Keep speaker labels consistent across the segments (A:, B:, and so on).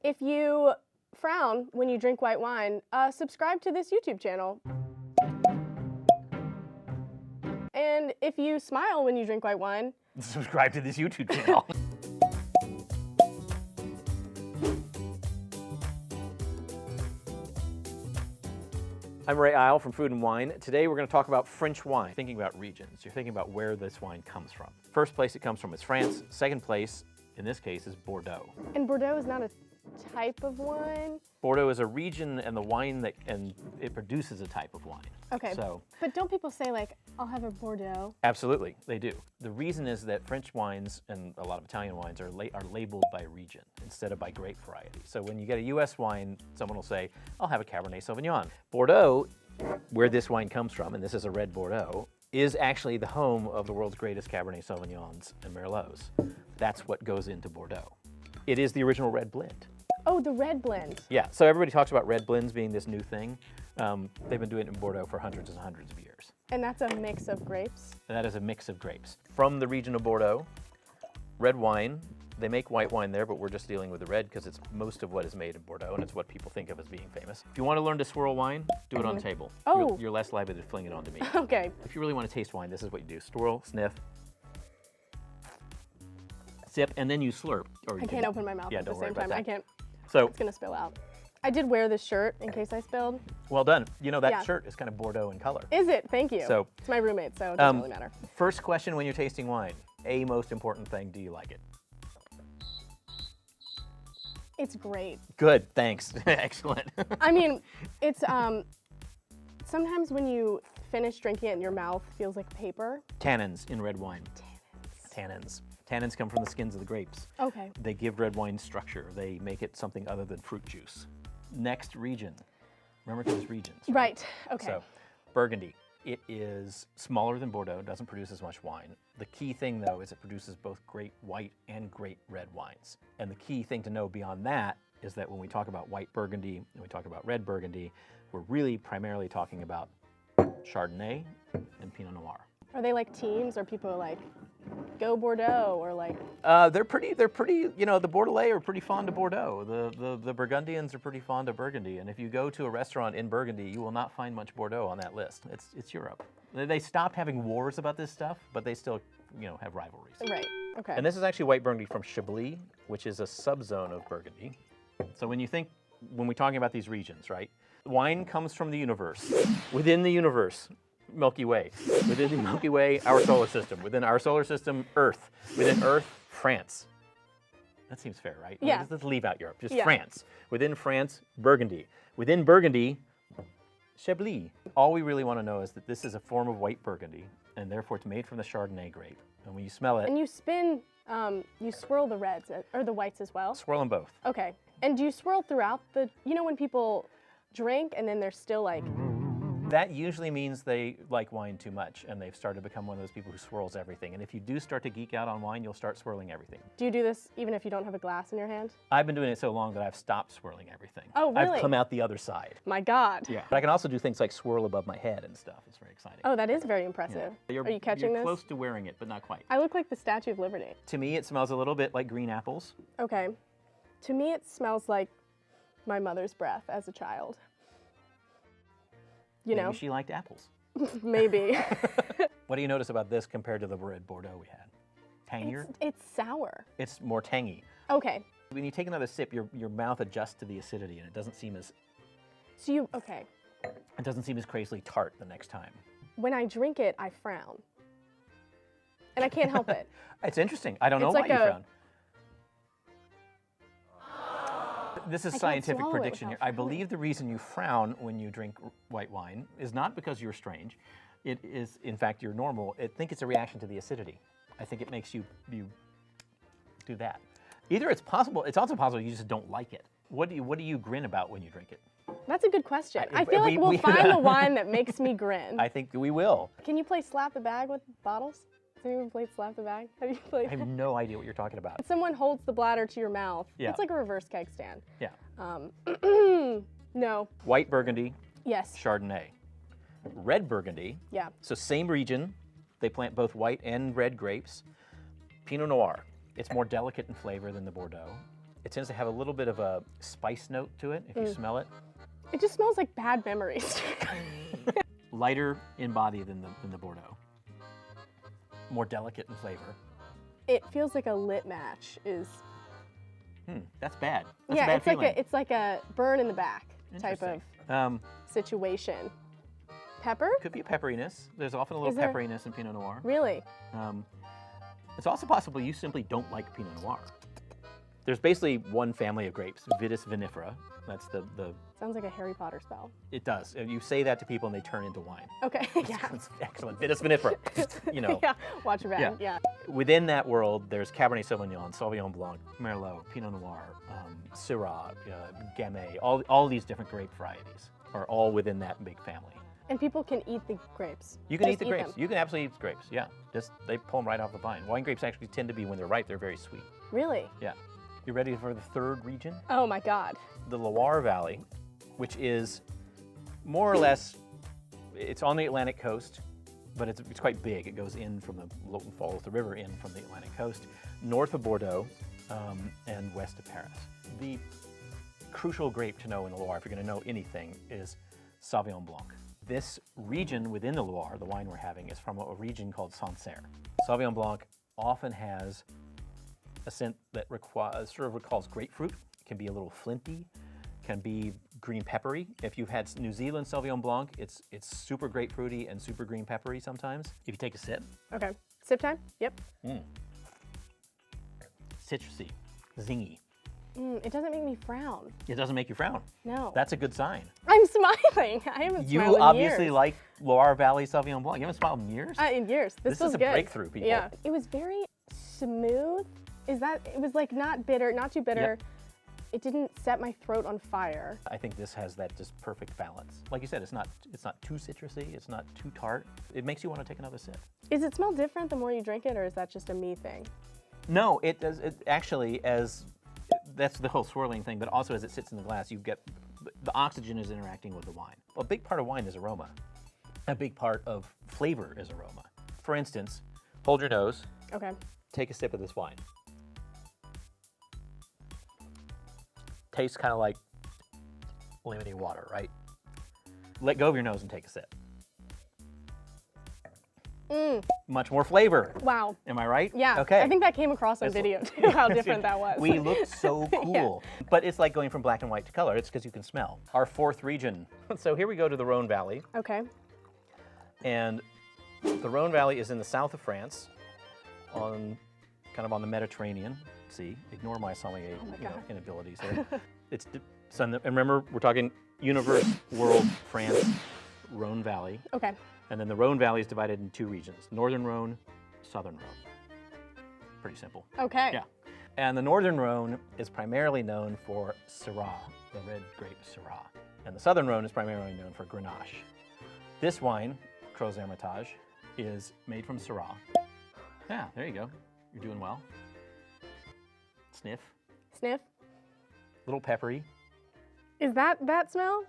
A: If you frown when you drink white wine, subscribe to this YouTube channel. And if you smile when you drink white wine,
B: subscribe to this YouTube channel. I'm Ray Isle from Food and Wine. Today we're going to talk about French wine. Thinking about regions, you're thinking about where this wine comes from. First place it comes from is France. Second place, in this case, is Bordeaux.
A: And Bordeaux is not a type of wine?
B: Bordeaux is a region and the wine that, and it produces a type of wine.
A: Okay,
B: so,
A: but don't people say like, I'll have a Bordeaux?
B: Absolutely, they do. The reason is that French wines and a lot of Italian wines are labeled by region instead of by grape variety. So when you get a US wine, someone will say, I'll have a Cabernet Sauvignon. Bordeaux, where this wine comes from, and this is a red Bordeaux, is actually the home of the world's greatest Cabernet Sauvignons and Merlots. That's what goes into Bordeaux. It is the original red blend.
A: Oh, the red blend.
B: Yeah, so everybody talks about red blends being this new thing. They've been doing it in Bordeaux for hundreds and hundreds of years.
A: And that's a mix of grapes?
B: And that is a mix of grapes. From the region of Bordeaux, red wine. They make white wine there, but we're just dealing with the red because it's most of what is made in Bordeaux, and it's what people think of as being famous. If you want to learn to swirl wine, do it on the table.
A: Oh.
B: You're less likely to fling it onto me.
A: Okay.
B: If you really want to taste wine, this is what you do. Swirl, sniff, sip, and then you slurp. Or you
A: I can't open my mouth at the same time. I can't.
B: So
A: it's gonna spill out. I did wear this shirt in case I spilled.
B: Well done. You know, that shirt is kind of Bordeaux in color.
A: Is it? Thank you.
B: So
A: it's my roommate, so it doesn't really matter.
B: First question when you're tasting wine, a most important thing, do you like it?
A: It's great.
B: Good, thanks. Excellent.
A: I mean, it's sometimes when you finish drinking it and your mouth feels like paper.
B: Tannins in red wine. Tannins. Tannins come from the skins of the grapes.
A: Okay.
B: They give red wine structure. They make it something other than fruit juice. Next region. Remember those regions.
A: Right. Okay.
B: So, Burgundy. It is smaller than Bordeaux, doesn't produce as much wine. The key thing, though, is it produces both great white and great red wines. And the key thing to know beyond that is that when we talk about white Burgundy and we talk about red Burgundy, we're really primarily talking about Chardonnay and Pinot Noir.
A: Are they like teams, or people are like, go Bordeaux, or like?
B: They're pretty, you know, the Bordelais are pretty fond of Bordeaux. The Burgundians are pretty fond of Burgundy. And if you go to a restaurant in Burgundy, you will not find much Bordeaux on that list. It's Europe. They stopped having wars about this stuff, but they still, you know, have rivalries.
A: Right, okay.
B: And this is actually white Burgundy from Shibley, which is a subzone of Burgundy. So when we're talking about these regions, right? Wine comes from the universe. Within the universe, Milky Way. Within the Milky Way, our solar system. Within our solar system, Earth. Within Earth, France. That seems fair, right?
A: Yeah.
B: Let's leave out Europe, just France. Within France, Burgundy. Within Burgundy, Shibley. All we really want to know is that this is a form of white Burgundy, and therefore it's made from the Chardonnay grape. And when you smell it...
A: And you spin, you swirl the reds, or the whites as well?
B: Swirl them both.
A: Okay. And do you swirl throughout the, you know when people drink and then they're still like...
B: That usually means they like wine too much and they've started to become one of those people who swirls everything. And if you do start to geek out on wine, you'll start swirling everything.
A: Do you do this even if you don't have a glass in your hand?
B: I've been doing it so long that I've stopped swirling everything.
A: Oh, really?
B: I've come out the other side.
A: My God.
B: Yeah. But I can also do things like swirl above my head and stuff. It's very exciting.
A: Oh, that is very impressive.
B: Yeah.
A: Are you catching
B: you're
A: this?
B: Close to wearing it, but not quite.
A: I look like the Statue of Liberty.
B: To me, it smells a little bit like green apples.
A: Okay. To me, it smells like my mother's breath as a child. You know?
B: Maybe she liked apples.
A: Maybe.
B: What do you notice about this compared to the red Bordeaux we had? Tangier?
A: It's sour.
B: It's more tangy.
A: Okay.
B: When you take another sip, your mouth adjusts to the acidity and it doesn't seem as...
A: So okay.
B: It doesn't seem as crazily tart the next time.
A: When I drink it, I frown. And I can't help it.
B: It's interesting. I don't know why you frown. This is scientific prediction here. I believe the reason you frown when you drink white wine is not because you're strange. It is, in fact, you're normal. I think it's a reaction to the acidity. I think it makes you do that. Either it's possible, it's also possible you just don't like it. What do you grin about when you drink it?
A: That's a good question. I feel like we'll find the wine that makes me grin.
B: I think we will.
A: Can you play slap the bag with bottles? Have you ever played slap the bag? Have you played?
B: I have no idea what you're talking about.
A: Someone holds the bladder to your mouth.
B: Yeah.
A: It's like a reverse keg stand.
B: Yeah.
A: No.
B: White Burgundy.
A: Yes.
B: Chardonnay. Red Burgundy.
A: Yeah.
B: So same region. They plant both white and red grapes. Pinot Noir. It's more delicate in flavor than the Bordeaux. It tends to have a little bit of a spice note to it if you smell it.
A: It just smells like bad memories.
B: Lighter in body than the Bordeaux. More delicate in flavor.
A: It feels like a lit match is.
B: That's bad. That's
A: Yeah,
B: a bad feeling.
A: it's like a burn in the back type of
B: Interesting.
A: situation. Pepper?
B: Could be a pepperiness. There's often a little pepperiness in Pinot Noir.
A: Really?
B: It's also possible you simply don't like Pinot Noir. There's basically one family of grapes, Vitis vinifera. That's the.
A: Sounds like a Harry Potter spell.
B: It does. You say that to people and they turn into wine.
A: Okay, yeah.
B: It's excellent. Vitis vinifera. You know.
A: Yeah, watch your back, yeah.
B: Within that world, there's Cabernet Sauvignon, Sauvignon Blanc, Merlot, Pinot Noir, Syrah, Gamay. All these different grape varieties are all within that big family.
A: And people can eat the grapes.
B: You can
A: Just
B: eat the grapes.
A: them.
B: You can absolutely eat the grapes, yeah. They pull them right off the vine. Wine grapes actually tend to be, when they're ripe, they're very sweet.
A: Really?
B: Yeah. You ready for the third region?
A: Oh my God.
B: The Loire Valley, which is more or less, it's on the Atlantic coast, but it's quite big. It goes in from follows the river in from the Atlantic coast, north of Bordeaux and west of Paris. The crucial grape to know in the Loire, if you're going to know anything, is Savion Blanc. This region within the Loire, the wine we're having, is from a region called Sancerre. Savion Blanc often has a scent that sort of recalls grapefruit. It can be a little flinty, can be green peppery. If you've had New Zealand Sauvignon Blanc, it's super grapefruity and super green peppery sometimes. If you take a sip.
A: Okay, sip time? Yep.
B: Citrusy, zingy.
A: It doesn't make me frown.
B: It doesn't make you frown.
A: No.
B: That's a good sign.
A: I'm smiling. I haven't smiled in years.
B: You obviously like Loire Valley Sauvignon Blanc. You haven't smiled in years?
A: In years. This
B: is
A: was
B: a
A: good.
B: breakthrough, people.
A: Yeah. It was very smooth. It was like not bitter, not too bitter.
B: Yep.
A: It didn't set my throat on fire.
B: I think this has that just perfect balance. Like you said, it's not too citrusy, it's not too tart. It makes you want to take another sip.
A: Does it smell different the more you drink it, or is that just a me thing?
B: No, it does. It actually, that's the whole swirling thing, but also as it sits in the glass, you get, the oxygen is interacting with the wine. A big part of wine is aroma. A big part of flavor is aroma. For instance, hold your nose.
A: Okay.
B: Take a sip of this wine. Tastes kind of like lemony water, right? Let go of your nose and take a sip. Much more flavor.
A: Wow.
B: Am I right?
A: Yeah.
B: Okay.
A: I think that came across on video too, how different that was.
B: We looked so cool. Yeah. But it's like going from black and white to color. It's because you can smell. Our fourth region. So here we go to the Rhone Valley.
A: Okay.
B: And the Rhone Valley is in the south of France, kind of on the Mediterranean. See, ignore my sommelier inabilities here. And remember, we're talking universe, world, France, Rhone Valley.
A: Okay.
B: And then the Rhone Valley is divided in two regions, Northern Rhone, Southern Rhone. Pretty simple.
A: Okay.
B: Yeah. And the Northern Rhone is primarily known for Syrah, the red grape Syrah. And the Southern Rhone is primarily known for Grenache. This wine, Crozes Hermitage, is made from Syrah. Yeah, there you go. You're doing well. Sniff.
A: Sniff.
B: Little peppery.
A: Is that smell?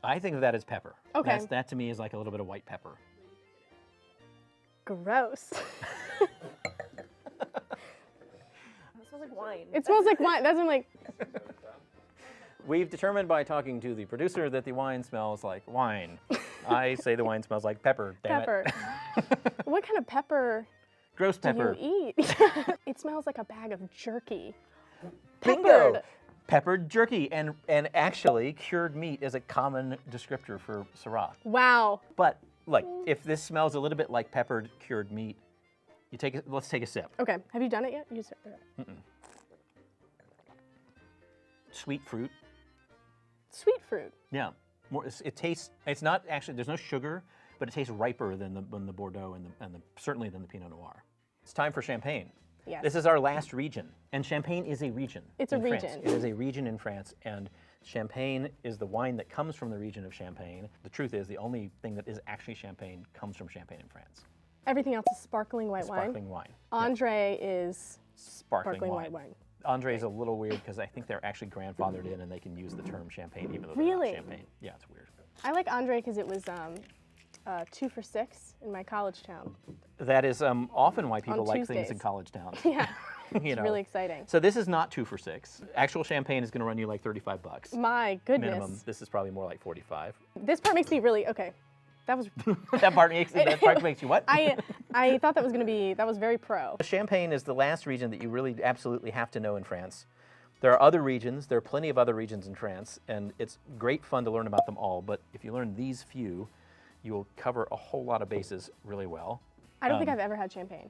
B: I think of that as pepper.
A: Okay.
B: That to me is like a little bit of white pepper.
A: Gross.
C: It smells like wine.
A: It smells like wine. That's like.
B: We've determined by talking to the producer that the wine smells like wine. I say the wine smells like pepper. Damn
A: Pepper.
B: it.
A: What kind of pepper
B: Gross pepper.
A: do you eat? It smells like a bag of jerky.
B: Bingo.
A: Peppered.
B: Peppered jerky, and actually cured meat is a common descriptor for Syrah.
A: Wow.
B: But like, if this smells a little bit like peppered cured meat, let's take a sip.
A: Okay. Have you done it yet?
B: Sweet fruit.
A: Sweet fruit.
B: Yeah. It tastes. It's not actually. There's no sugar, but it tastes riper than the Bordeaux and certainly than the Pinot Noir. It's time for Champagne.
A: Yes.
B: This is our last region, and Champagne is a region.
A: It's a
B: in France.
A: region.
B: It is a region in France, and Champagne is the wine that comes from the region of Champagne. The truth is, the only thing that is actually Champagne comes from Champagne in France.
A: Everything else is sparkling white wine.
B: Sparkling wine.
A: Andre is
B: Sparkling
A: white wine.
B: Andre is a little weird because I think they're actually grandfathered in, and they can use the term Champagne even though they're
A: Really?
B: not Champagne. Yeah, it's weird.
A: I like Andre because it was 2 for $6 in my college town.
B: That is often why people
A: On
B: like things
A: Tuesdays.
B: in college towns.
A: Yeah.
B: You know.
A: really exciting.
B: So this is not 2 for $6. Actual champagne is going to run you like $35
A: My goodness.
B: minimum. This is probably more like 45.
A: This part makes me really, okay. That was,
B: That part makes you what?
A: I thought that was going to be, that was very pro.
B: Champagne is the last region that you really absolutely have to know in France. There are other regions, there are plenty of other regions in France, and it's great fun to learn about them all, but if you learn these few, you will cover a whole lot of bases really well.
A: I don't think I've ever had champagne.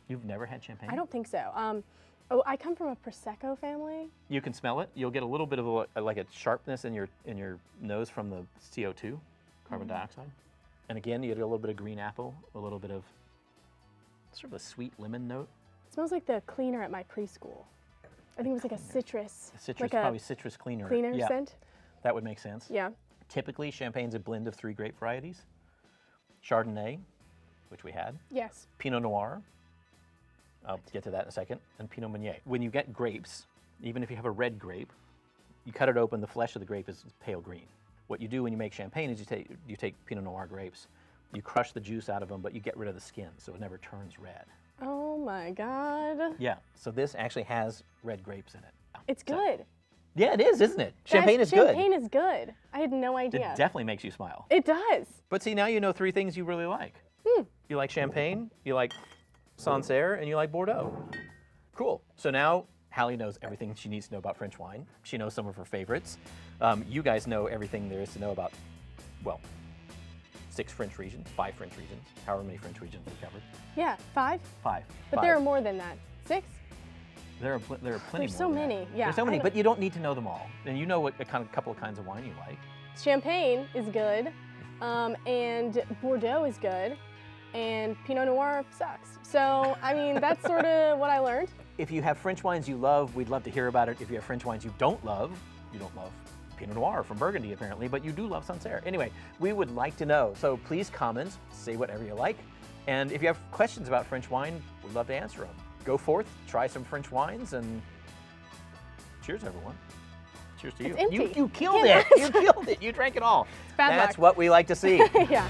B: You've never had champagne?
A: I don't think so. I come from a Prosecco family.
B: You can smell it. You'll get a little bit of like a sharpness in your nose from the CO2, carbon dioxide. And again, you get a little bit of green apple, a little bit of sort of a sweet lemon note.
A: It smells like the cleaner at my preschool. I think it was like a citrus.
B: Citrus,
A: like
B: probably citrus cleaner.
A: Cleaner
B: Yeah,
A: scent?
B: that would make sense.
A: Yeah.
B: Typically, champagne's a blend of 3 grape varieties. Chardonnay, which we had,
A: Yes.
B: Pinot Noir, I'll get to that in a second, and Pinot Meunier. When you get grapes, even if you have a red grape, you cut it open, the flesh of the grape is pale green. What you do when you make champagne is you take Pinot Noir grapes, you crush the juice out of them, but you get rid of the skin, so it never turns red.
A: Oh my God.
B: Yeah, so this actually has red grapes in it.
A: It's good.
B: Yeah, it is, isn't it? Champagne
A: Guys,
B: is good.
A: Champagne is good. I had no
B: It
A: idea.
B: definitely makes you smile.
A: It does.
B: But see, now you know 3 things you really like. You like champagne, you like Sancerre, and you like Bordeaux. Cool. So now Hallie knows everything she needs to know about French wine. She knows some of her favorites. You guys know everything there is to know about, well, 6 French regions, 5 French regions, however many French regions we covered.
A: Yeah, 5.
B: 5.
A: But there are more than that. 6?
B: There are plenty
A: There's
B: more.
A: so
B: than that.
A: many, yeah.
B: There's so many,
A: I know.
B: but you don't need to know them all. And you know what couple of kinds of wine you like.
A: Champagne is good, and Bordeaux is good, and Pinot Noir sucks. So, I mean, that's sort of what I learned.
B: If you have French wines you love, we'd love to hear about it. If you have French wines you don't love Pinot Noir from Burgundy apparently, but you do love Sancerre. Anyway, we would like to know. So please comment, say whatever you like. And if you have questions about French wine, we'd love to answer them. Go forth, try some French wines, and cheers, everyone. Cheers to you.
A: It's empty.
B: You killed
A: Yeah,
B: it. You killed it. You drank it all.
A: bad
B: That's
A: luck.
B: what we like to see.
A: Yeah.